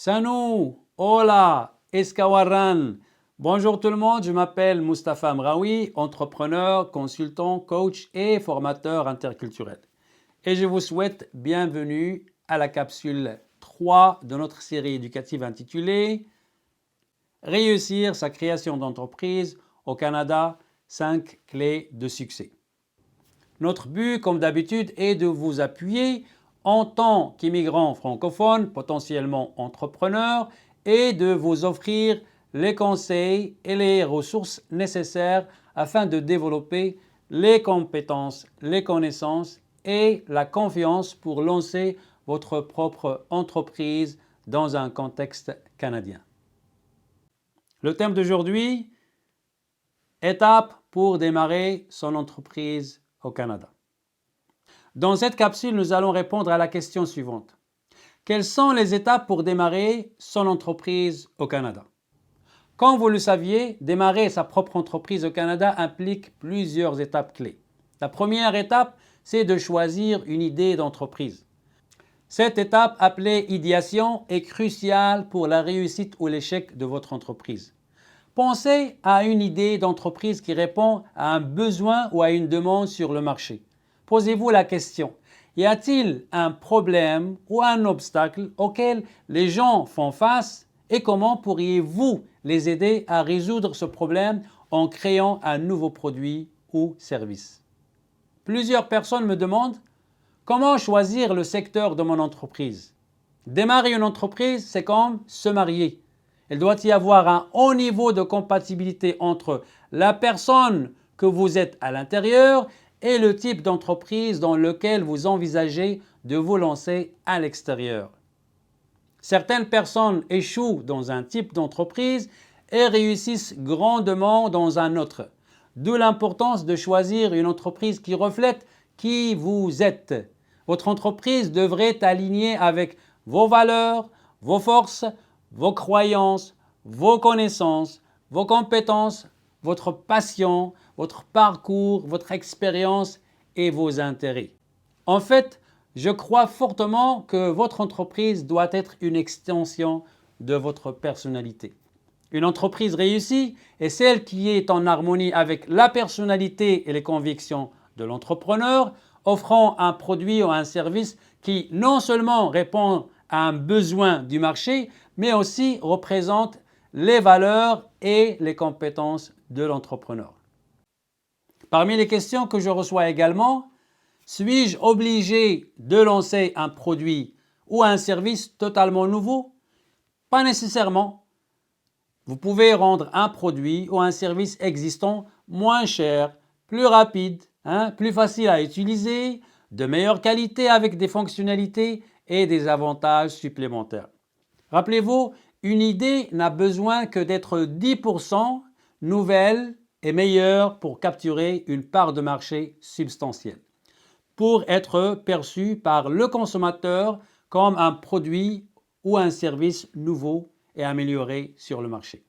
Sanou, hola, Eskawaran. Bonjour tout le monde, je m'appelle Mustapha Mraoui, entrepreneur, consultant, coach et formateur interculturel. Et je vous souhaite bienvenue à la capsule 3 de notre série éducative intitulée Réussir sa création d'entreprise au Canada, 5 clés de succès. Notre but, comme d'habitude, est de vous appuyer en tant qu'immigrant francophone, potentiellement entrepreneur, et de vous offrir les conseils et les ressources nécessaires afin de développer les compétences, les connaissances et la confiance pour lancer votre propre entreprise dans un contexte canadien. Le thème d'aujourd'hui, étapes pour démarrer son entreprise au Canada. Dans cette capsule, nous allons répondre à la question suivante. Quelles sont les étapes pour démarrer son entreprise au Canada? Comme vous le saviez, démarrer sa propre entreprise au Canada implique plusieurs étapes clés. La première étape, c'est de choisir une idée d'entreprise. Cette étape, appelée idéation, est cruciale pour la réussite ou l'échec de votre entreprise. Pensez à une idée d'entreprise qui répond à un besoin ou à une demande sur le marché. Posez-vous la question, y a-t-il un problème ou un obstacle auquel les gens font face et comment pourriez-vous les aider à résoudre ce problème en créant un nouveau produit ou service? Plusieurs personnes me demandent comment choisir le secteur de mon entreprise. Démarrer une entreprise, c'est comme se marier. Il doit y avoir un haut niveau de compatibilité entre la personne que vous êtes à l'intérieur et le type d'entreprise dans lequel vous envisagez de vous lancer à l'extérieur. Certaines personnes échouent dans un type d'entreprise et réussissent grandement dans un autre. D'où l'importance de choisir une entreprise qui reflète qui vous êtes. Votre entreprise devrait être alignée avec vos valeurs, vos forces, vos croyances, vos connaissances, vos compétences, votre passion, votre parcours, votre expérience et vos intérêts. En fait, je crois fortement que votre entreprise doit être une extension de votre personnalité. Une entreprise réussie est celle qui est en harmonie avec la personnalité et les convictions de l'entrepreneur, offrant un produit ou un service qui non seulement répond à un besoin du marché, mais aussi représente les valeurs et les compétences de l'entrepreneur. Parmi les questions que je reçois également, suis-je obligé de lancer un produit ou un service totalement nouveau? Pas nécessairement. Vous pouvez rendre un produit ou un service existant moins cher, plus rapide, plus facile à utiliser, de meilleure qualité avec des fonctionnalités et des avantages supplémentaires. Rappelez-vous, une idée n'a besoin que d'être 10% nouvelle et meilleure pour capturer une part de marché substantielle, pour être perçue par le consommateur comme un produit ou un service nouveau et amélioré sur le marché.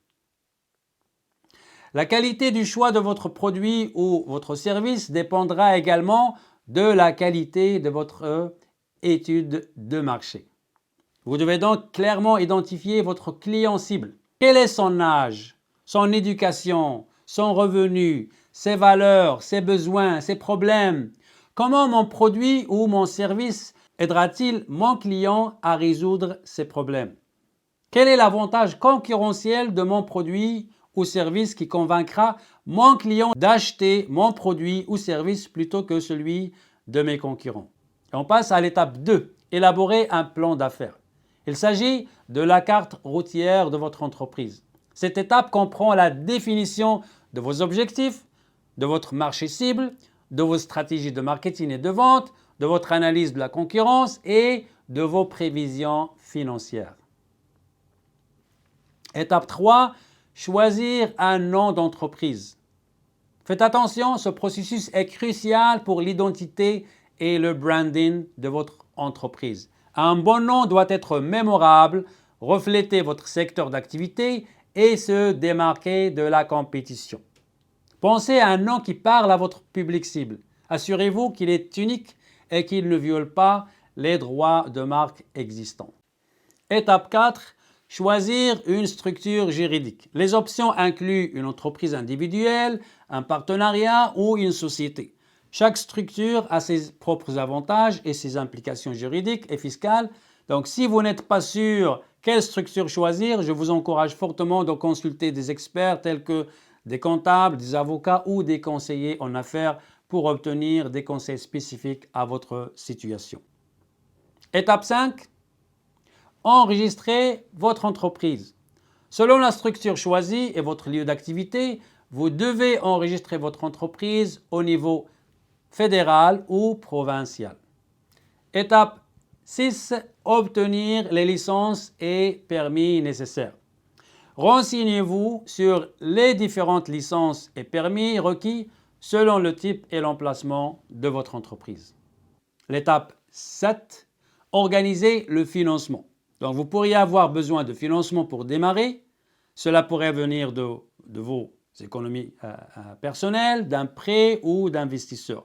La qualité du choix de votre produit ou votre service dépendra également de la qualité de votre étude de marché. Vous devez donc clairement identifier votre client cible. Quel est son âge, son éducation, son revenu, ses valeurs, ses besoins, ses problèmes? Comment mon produit ou mon service aidera-t-il mon client à résoudre ses problèmes? Quel est l'avantage concurrentiel de mon produit ou service qui convaincra mon client d'acheter mon produit ou service plutôt que celui de mes concurrents? Et on passe à l'étape 2, élaborer un plan d'affaires. Il s'agit de la carte routière de votre entreprise. Cette étape comprend la définition de vos objectifs, de votre marché cible, de vos stratégies de marketing et de vente, de votre analyse de la concurrence et de vos prévisions financières. Étape 3, choisir un nom d'entreprise. Faites attention, ce processus est crucial pour l'identité et le branding de votre entreprise. Un bon nom doit être mémorable, refléter votre secteur d'activité et se démarquer de la compétition. Pensez à un nom qui parle à votre public cible. Assurez-vous qu'il est unique et qu'il ne viole pas les droits de marque existants. Étape 4, choisir une structure juridique. Les options incluent une entreprise individuelle, un partenariat ou une société. Chaque structure a ses propres avantages et ses implications juridiques et fiscales. Donc, si vous n'êtes pas sûr quelle structure choisir, je vous encourage fortement de consulter des experts tels que des comptables, des avocats ou des conseillers en affaires pour obtenir des conseils spécifiques à votre situation. Étape 5. Enregistrez votre entreprise. Selon la structure choisie et votre lieu d'activité, vous devez enregistrer votre entreprise au niveau fédéral ou provincial. Étape 6. Obtenir les licences et permis nécessaires. Renseignez-vous sur les différentes licences et permis requis selon le type et l'emplacement de votre entreprise. L'étape 7. Organisez le financement. Donc vous pourriez avoir besoin de financement pour démarrer. Cela pourrait venir de vos économies personnelles, d'un prêt ou d'investisseurs.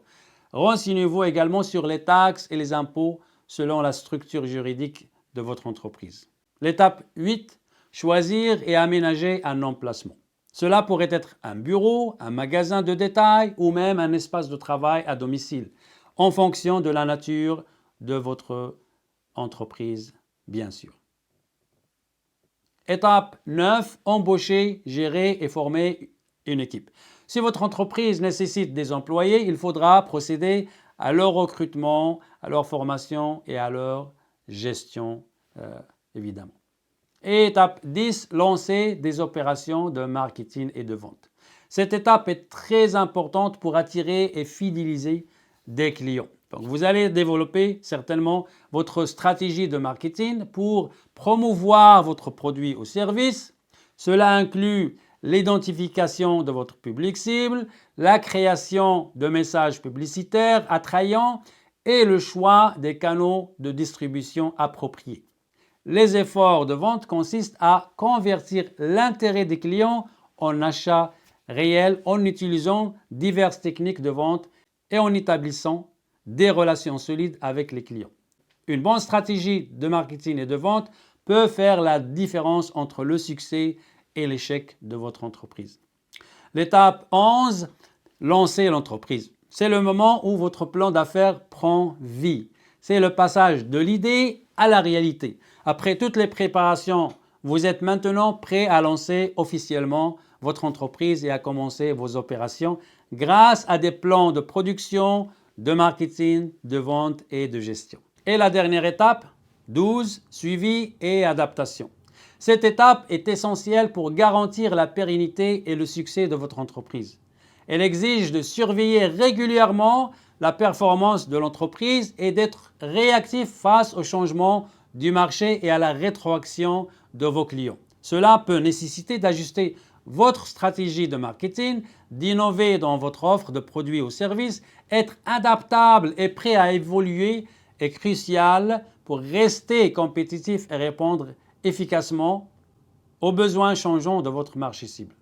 Renseignez-vous également sur les taxes et les impôts selon la structure juridique de votre entreprise. L'étape 8. Choisir et aménager un emplacement. Cela pourrait être un bureau, un magasin de détail ou même un espace de travail à domicile, en fonction de la nature de votre entreprise, bien sûr. Étape 9. Embaucher, gérer et former une équipe. Si votre entreprise nécessite des employés, il faudra procéder à leur recrutement, à leur formation et à leur gestion, évidemment. Et étape 10. Lancer des opérations de marketing et de vente. Cette étape est très importante pour attirer et fidéliser des clients. Donc, vous allez développer certainement votre stratégie de marketing pour promouvoir votre produit ou service. Cela inclut l'identification de votre public cible, la création de messages publicitaires attrayants et le choix des canaux de distribution appropriés. Les efforts de vente consistent à convertir l'intérêt des clients en achats réels en utilisant diverses techniques de vente et en établissant des relations solides avec les clients. Une bonne stratégie de marketing et de vente peut faire la différence entre le succès et l'échec de votre entreprise. L'étape 11, lancer l'entreprise. C'est le moment où votre plan d'affaires prend vie. C'est le passage de l'idée à la réalité. Après toutes les préparations, vous êtes maintenant prêt à lancer officiellement votre entreprise et à commencer vos opérations grâce à des plans de production, de marketing, de vente et de gestion. Et la dernière étape, 12, suivi et adaptation. Cette étape est essentielle pour garantir la pérennité et le succès de votre entreprise. Elle exige de surveiller régulièrement la performance de l'entreprise et d'être réactif face aux changements du marché et à la rétroaction de vos clients. Cela peut nécessiter d'ajuster votre stratégie de marketing, d'innover dans votre offre de produits ou services. Être adaptable et prêt à évoluer est crucial pour rester compétitif et répondre efficacement aux besoins changeants de votre marché cible.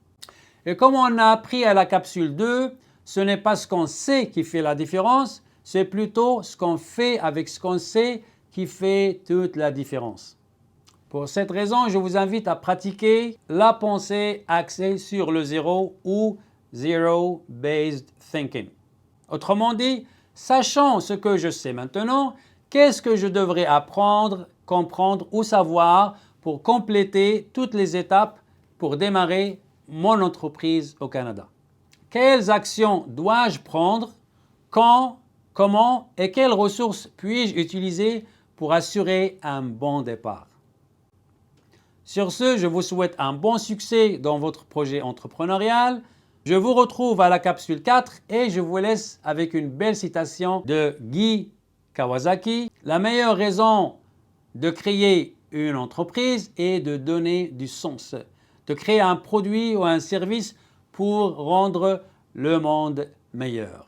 Et comme on a appris à la capsule 2, ce n'est pas ce qu'on sait qui fait la différence, c'est plutôt ce qu'on fait avec ce qu'on sait qui fait toute la différence. Pour cette raison, je vous invite à pratiquer la pensée axée sur le zéro ou Zero-Based Thinking. Autrement dit, sachant ce que je sais maintenant, qu'est-ce que je devrais apprendre, comprendre ou savoir pour compléter toutes les étapes pour démarrer mon entreprise au Canada? Quelles actions dois-je prendre? Quand? Comment? Et quelles ressources puis-je utiliser pour assurer un bon départ? Sur ce, je vous souhaite un bon succès dans votre projet entrepreneurial. Je vous retrouve à la capsule 4 et je vous laisse avec une belle citation de Guy Kawasaki. La meilleure raison de créer une entreprise est de donner du sens, de créer un produit ou un service pour rendre le monde meilleur.